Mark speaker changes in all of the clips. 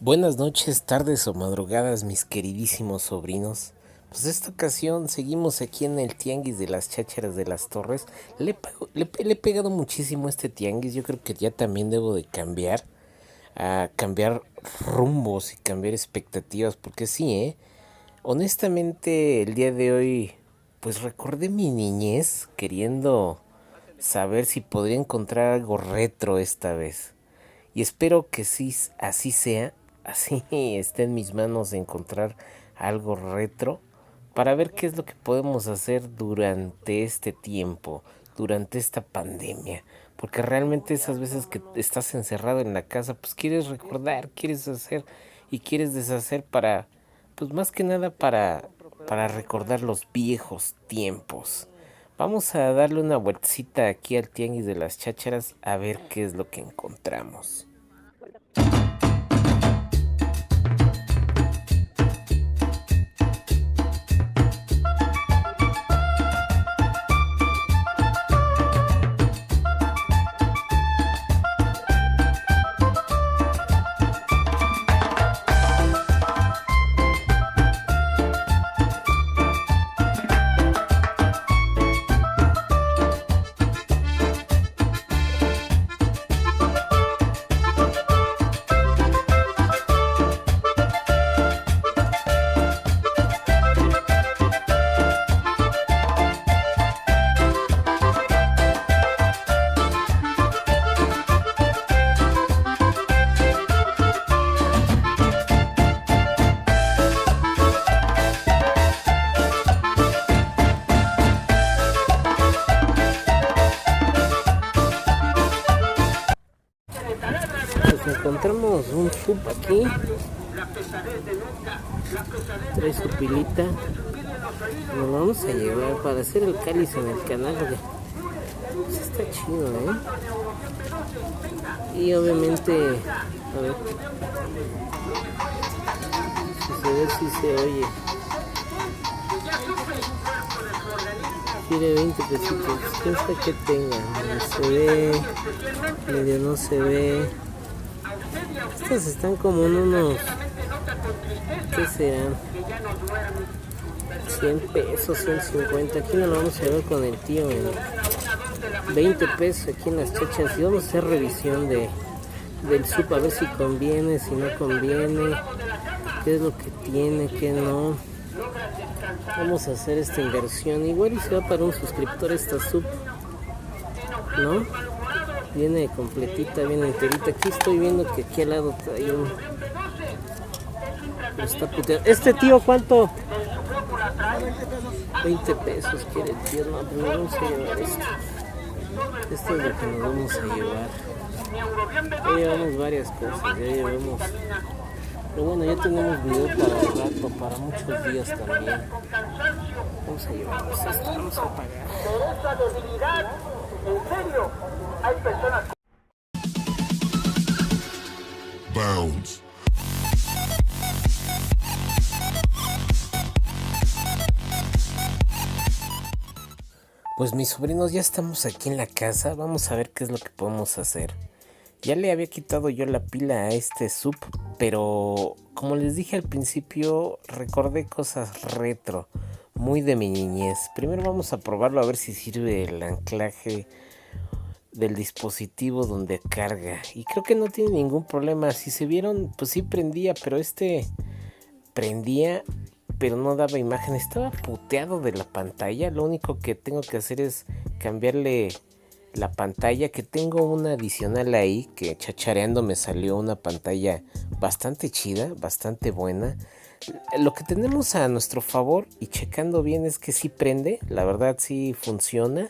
Speaker 1: Buenas noches, tardes o madrugadas, mis queridísimos sobrinos. Pues esta ocasión seguimos aquí en el Tianguis de las Chácharas de las Torres. Le he pegado muchísimo a este tianguis. Yo creo que ya también debo de cambiar, a cambiar rumbos y cambiar expectativas, porque sí, honestamente el día de hoy, pues recordé mi niñez queriendo saber si podría encontrar algo retro esta vez. Y espero que sí, así sea, así esté en mis manos encontrar algo retro para ver qué es lo que podemos hacer durante este tiempo, durante esta pandemia. Porque realmente esas veces que estás encerrado en la casa, pues quieres recordar, quieres hacer y quieres deshacer para, pues más que nada para recordar los viejos tiempos. Vamos a darle una vueltecita aquí al Tianguis de las Chácharas a ver qué es lo que encontramos. Pues encontramos un sub aquí, trae su pilita, nos vamos a llevar para hacer el cáliz en el canal, pues está chido, y obviamente, a ver, si se ve, si se oye, quiere 20 pesitos, quién sabe que tenga, medio se ve, medio no se ve. Estas están como en unos, ¿qué serán? 100 pesos, 150. Aquí nos lo vamos a ver con el tío en 20 pesos aquí en las Chachas. Y vamos a hacer revisión del sub a ver si conviene, si no conviene, qué es lo que tiene, qué no. Vamos a hacer esta inversión. Igual y se va para un suscriptor esta sub, ¿no? Viene completita, viene enterita. Aquí estoy viendo que aquí al lado hay un... Está puteando. ¿Este tío cuánto? 20 pesos quiere el tío. No, pero nos vamos a llevar esto. Esto es lo que nos vamos a llevar. Ya llevamos varias cosas, ya llevamos... Pero bueno, ya tenemos video para el rato, para muchos días también. Vamos a llevarnos esto, vamos a pagar. ¿En serio? Hay personas... Bounce. Pues mis sobrinos, ya estamos aquí en la casa. Vamos a ver qué es lo que podemos hacer. Ya le había quitado yo la pila a este sub, pero como les dije al principio, recordé cosas retro, muy de mi niñez. Primero vamos a probarlo a ver si sirve el anclaje del dispositivo donde carga. Y creo que no tiene ningún problema. Si se vieron, pues sí prendía, pero este prendía, pero no daba imagen. Estaba puteado de la pantalla. Lo único que tengo que hacer es cambiarle la pantalla, que tengo una adicional ahí, que chachareando me salió una pantalla bastante chida, bastante buena. Lo que tenemos a nuestro favor y checando bien es que sí prende, la verdad sí funciona,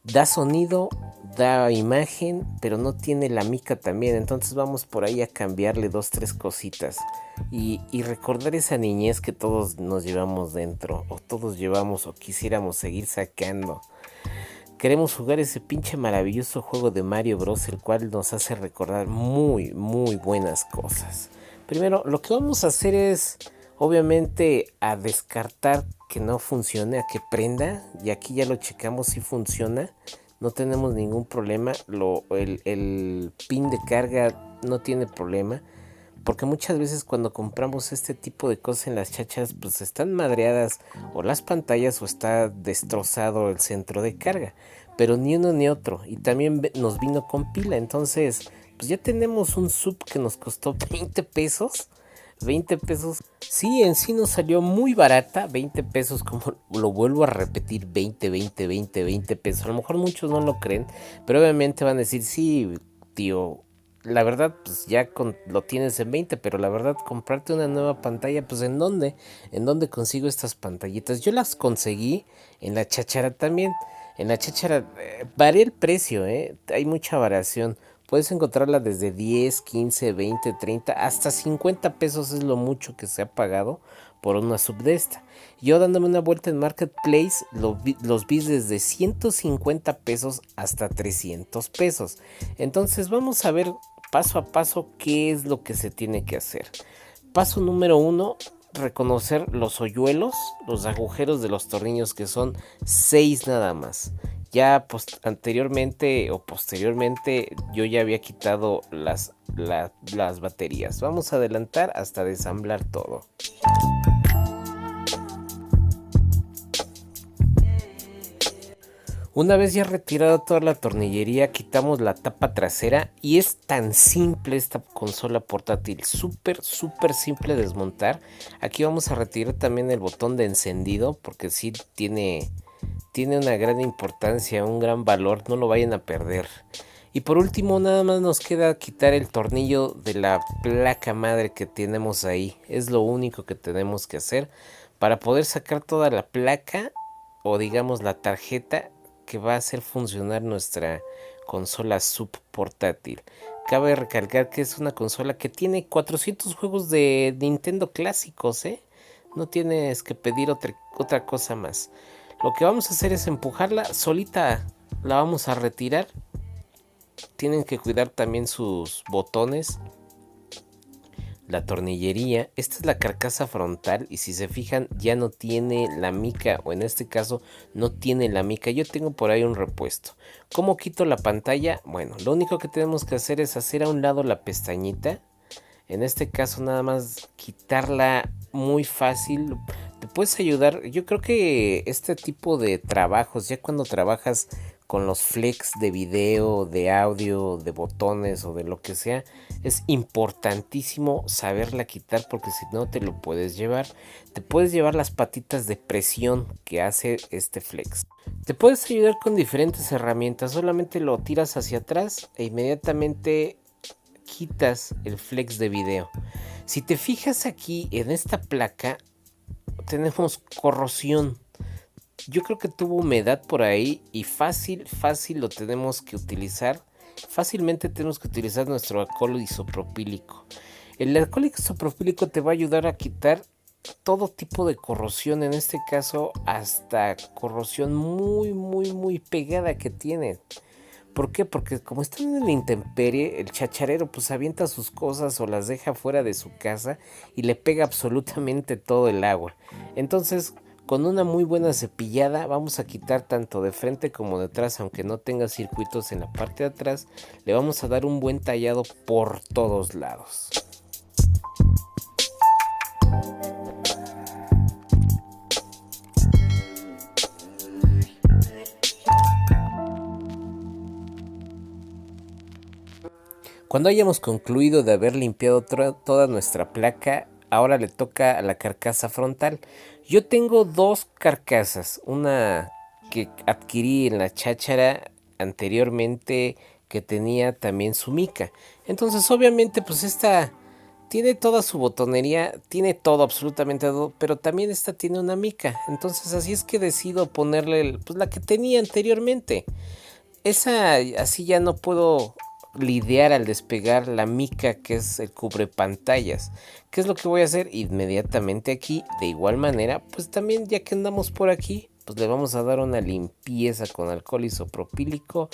Speaker 1: da sonido, da imagen, pero no tiene la mica también. Entonces vamos por ahí a cambiarle 2-3 cositas y recordar esa niñez que todos nos llevamos dentro, o todos llevamos o quisiéramos seguir sacando. Queremos jugar ese pinche maravilloso juego de Mario Bros, el cual nos hace recordar muy, muy buenas cosas. Primero, lo que vamos a hacer es, obviamente, a descartar que no funcione, a que prenda. Y aquí ya lo checamos si funciona. No tenemos ningún problema. El pin de carga no tiene problema. porque muchas veces cuando compramos este tipo de cosas en las chácharas, pues están madreadas o las pantallas o está destrozado el centro de carga, pero ni uno ni otro. Y también nos vino con pila, entonces pues ya tenemos un sub que nos costó 20 pesos. 20 pesos. Sí, en sí nos salió muy barata. 20 pesos, como lo vuelvo a repetir, 20 pesos. A lo mejor muchos no lo creen, pero obviamente van a decir, sí, tío, la verdad, pues ya lo tienes en 20, pero la verdad, comprarte una nueva pantalla, pues ¿en dónde? ¿En dónde consigo estas pantallitas? Yo las conseguí en la cháchara también. En la cháchara varía el precio, hay mucha variación. Puedes encontrarla desde 10, 15, 20, 30, hasta 50 pesos es lo mucho que se ha pagado por una sub de esta. Yo dándome una vuelta en Marketplace los vi desde 150 pesos hasta 300 pesos. Entonces vamos a ver paso a paso qué es lo que se tiene que hacer. Paso número 1, reconocer los hoyuelos, los agujeros de los tornillos, que son 6 nada más. Ya anteriormente o posteriormente yo ya había quitado las baterías. Vamos a adelantar hasta desamblar todo. Una vez ya retirado toda la tornillería, quitamos la tapa trasera y es tan simple esta consola portátil, súper simple de desmontar. Aquí vamos a retirar también el botón de encendido porque sí tiene una gran importancia, un gran valor, no lo vayan a perder. Y por último nada más nos queda quitar el tornillo de la placa madre que tenemos ahí. Es lo único que tenemos que hacer para poder sacar toda la placa o digamos la tarjeta que va a hacer funcionar nuestra consola sub portátil. Cabe recalcar que es una consola que tiene 400 juegos de Nintendo clásicos, no tienes que pedir otra cosa más. Lo que vamos a hacer es empujarla solita, la vamos a retirar. Tienen que cuidar también sus botones, la tornillería. Esta es la carcasa frontal y si se fijan ya no tiene la mica, o en este caso no tiene la mica. Yo tengo por ahí un repuesto. ¿Cómo quito la pantalla? Bueno, lo único que tenemos que hacer es hacer a un lado la pestañita. En este caso nada más quitarla muy fácil. Te puedes ayudar. Yo creo que este tipo de trabajos, ya cuando trabajas con los flex de video, de audio, de botones o de lo que sea, es importantísimo saberla quitar porque si no te lo puedes llevar. Te puedes llevar las patitas de presión que hace este flex. Te puedes ayudar con diferentes herramientas. Solamente lo tiras hacia atrás e inmediatamente quitas el flex de video. Si te fijas aquí en esta placa tenemos corrosión. Yo creo que tuvo humedad por ahí y fácil lo tenemos que utilizar. Fácilmente tenemos que utilizar nuestro alcohol isopropílico. El alcohol isopropílico te va a ayudar a quitar todo tipo de corrosión, en este caso hasta corrosión muy pegada que tiene. ¿Por qué? Porque como están en la intemperie, el chacharero pues avienta sus cosas o las deja fuera de su casa y le pega absolutamente todo el agua. Entonces, con una muy buena cepillada vamos a quitar tanto de frente como detrás, aunque no tenga circuitos en la parte de atrás, le vamos a dar un buen tallado por todos lados. Cuando hayamos concluido de haber limpiado toda nuestra placa, ahora le toca a la carcasa frontal. Yo tengo dos carcasas, una que adquirí en la cháchara anteriormente que tenía también su mica. Entonces obviamente pues esta tiene toda su botonería, tiene todo, absolutamente todo, pero también esta tiene una mica. Entonces así es que decido ponerle pues la que tenía anteriormente. Esa así ya no puedo lidiar al despegar la mica que es el cubre pantallas. ¿Qué es lo que voy a hacer? Inmediatamente aquí, de igual manera, pues también ya que andamos por aquí, pues le vamos a dar una limpieza con alcohol isopropílico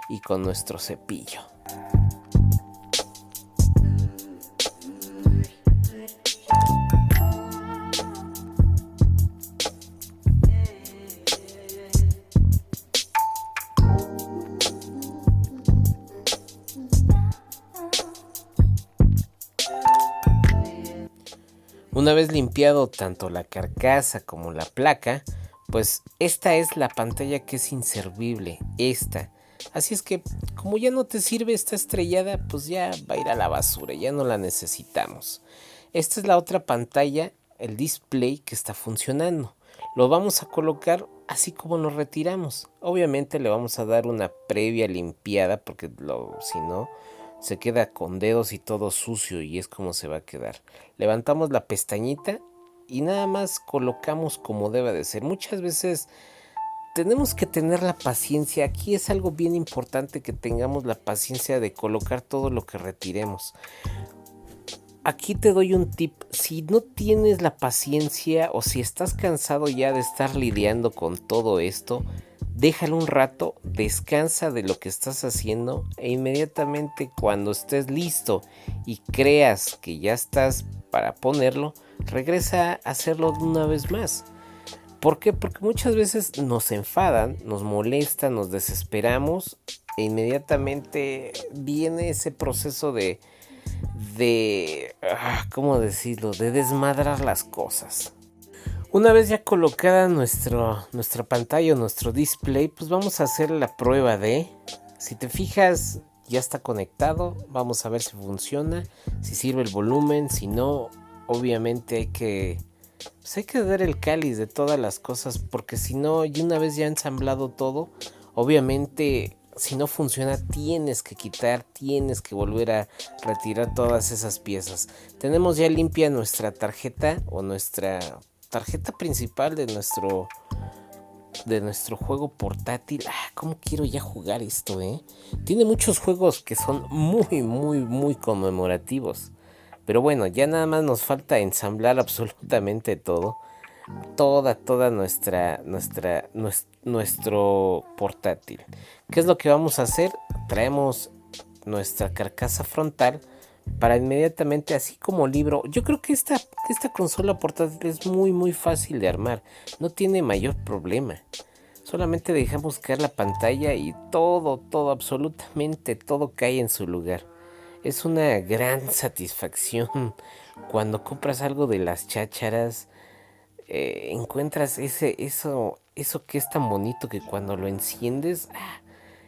Speaker 1: y con nuestro cepillo. Una vez limpiado tanto la carcasa como la placa, pues esta es la pantalla que es inservible, esta. Así es que como ya no te sirve esta estrellada, pues ya va a ir a la basura, ya no la necesitamos. Esta es la otra pantalla, el display que está funcionando. Lo vamos a colocar así como lo retiramos. Obviamente le vamos a dar una previa limpiada porque si no se queda con dedos y todo sucio y es como se va a quedar. Levantamos la pestañita y nada más colocamos como debe de ser. Muchas veces tenemos que tener la paciencia. Aquí es algo bien importante que tengamos la paciencia de colocar todo lo que retiremos. Aquí te doy un tip. Si no tienes la paciencia o si estás cansado ya de estar lidiando con todo esto, déjalo un rato, descansa de lo que estás haciendo e inmediatamente cuando estés listo y creas que ya estás para ponerlo, regresa a hacerlo una vez más. ¿Por qué? Porque muchas veces nos enfadan, nos molestan, nos desesperamos e inmediatamente viene ese proceso ¿cómo decirlo? De desmadrar las cosas. Una vez ya colocada nuestra pantalla o nuestro display, pues vamos a hacer la prueba de, si te fijas, ya está conectado, vamos a ver si funciona, si sirve el volumen, si no, obviamente hay que dar el cáliz de todas las cosas, porque si no, y una vez ya ensamblado todo, obviamente si no funciona tienes que quitar, tienes que volver a retirar todas esas piezas. Tenemos ya limpia nuestra tarjeta o nuestra tarjeta principal de nuestro juego portátil. ¿Cómo quiero ya jugar esto, Tiene muchos juegos que son muy, muy, muy conmemorativos. Pero bueno, ya nada más nos falta ensamblar absolutamente todo. Toda nuestro portátil. ¿Qué es lo que vamos a hacer? Traemos nuestra carcasa frontal para inmediatamente, así como libro. Yo creo que esta consola portátil es muy muy fácil de armar. No tiene mayor problema. Solamente dejamos caer la pantalla y todo, absolutamente todo cae en su lugar. Es una gran satisfacción cuando compras algo de las chácharas. Encuentras eso que es tan bonito que cuando lo enciendes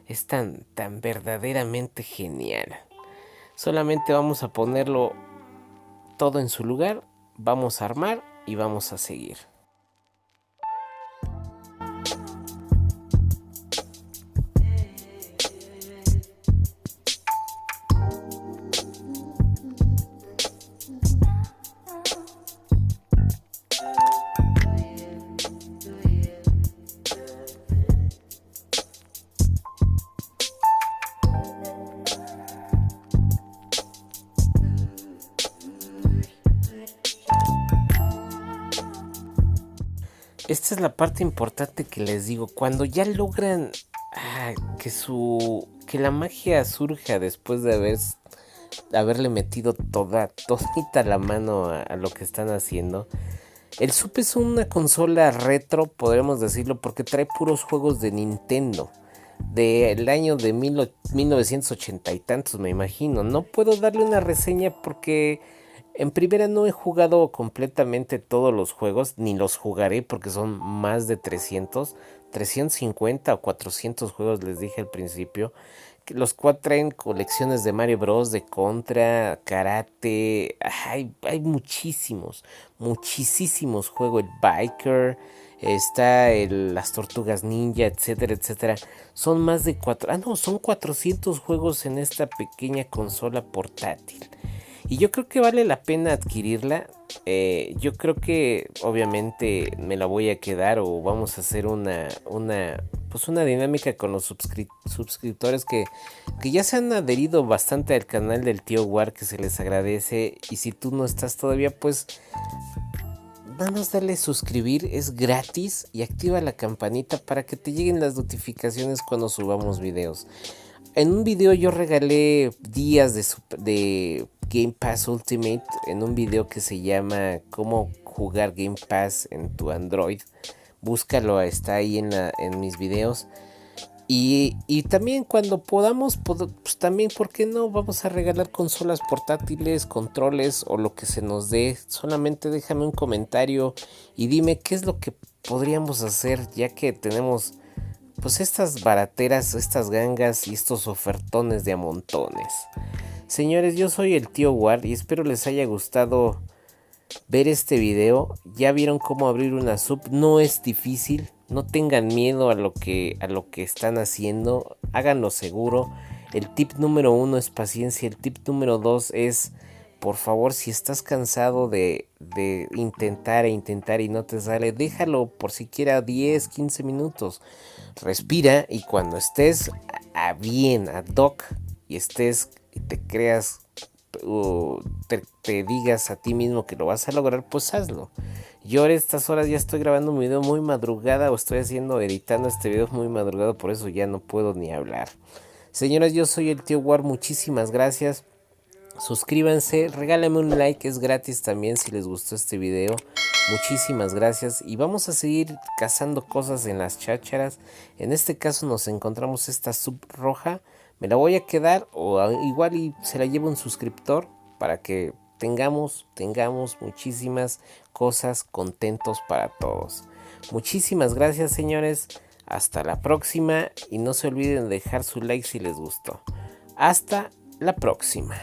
Speaker 1: es tan verdaderamente genial. Solamente vamos a ponerlo todo en su lugar, vamos a armar y vamos a seguir. Esta es la parte importante que les digo. Cuando ya logran que la magia surja después de haberle metido todita la mano a lo que están haciendo. El Sup es una consola retro, podríamos decirlo, porque trae puros juegos de Nintendo. Del año de 1980 y tantos, me imagino. No puedo darle una reseña porque en primera no he jugado completamente todos los juegos, ni los jugaré porque son más de 350 o 400 juegos, les dije al principio. Los cuatro traen colecciones de Mario Bros, de Contra, Karate. Hay muchísimos juegos. El Biker, está las Tortugas Ninja, etcétera, etcétera. Son más de son 400 juegos en esta pequeña consola portátil. Y yo creo que vale la pena adquirirla. Yo creo que obviamente me la voy a quedar o vamos a hacer una dinámica con los suscriptores que ya se han adherido bastante al canal del tío War, que se les agradece. Y si tú no estás todavía, pues nada más darle suscribir, es gratis, y activa la campanita para que te lleguen las notificaciones cuando subamos videos. En un video yo regalé días de Game Pass Ultimate en un video que se llama cómo jugar Game Pass en tu Android. Búscalo, está ahí en mis videos. Y también cuando podamos, pues también, ¿por qué no? Vamos a regalar consolas portátiles, controles o lo que se nos dé. Solamente déjame un comentario y dime qué es lo que podríamos hacer, ya que tenemos pues estas barateras, estas gangas y estos ofertones de a montones. Señores, yo soy el tío War y espero les haya gustado ver este video. Ya vieron cómo abrir una sub, no es difícil. No tengan miedo a lo que están haciendo, háganlo seguro. El tip número 1 es paciencia, el tip número 2 es, por favor, si estás cansado de intentar e intentar y no te sale, déjalo por siquiera 10, 15 minutos. Respira y cuando estés bien, ad hoc, y estés y te creas te digas a ti mismo que lo vas a lograr, pues hazlo. Yo a estas horas ya estoy grabando un video muy madrugada o estoy editando este video muy madrugado, por eso ya no puedo ni hablar. Señoras, yo soy el tío War, muchísimas gracias. Suscríbanse, regálenme un like, es gratis también si les gustó este video. Muchísimas gracias y vamos a seguir cazando cosas en las chácharas. En este caso nos encontramos esta sub roja. Me la voy a quedar o igual y se la llevo un suscriptor para que tengamos muchísimas cosas contentos para todos. Muchísimas gracias, señores. Hasta la próxima y no se olviden de dejar su like si les gustó. Hasta la próxima.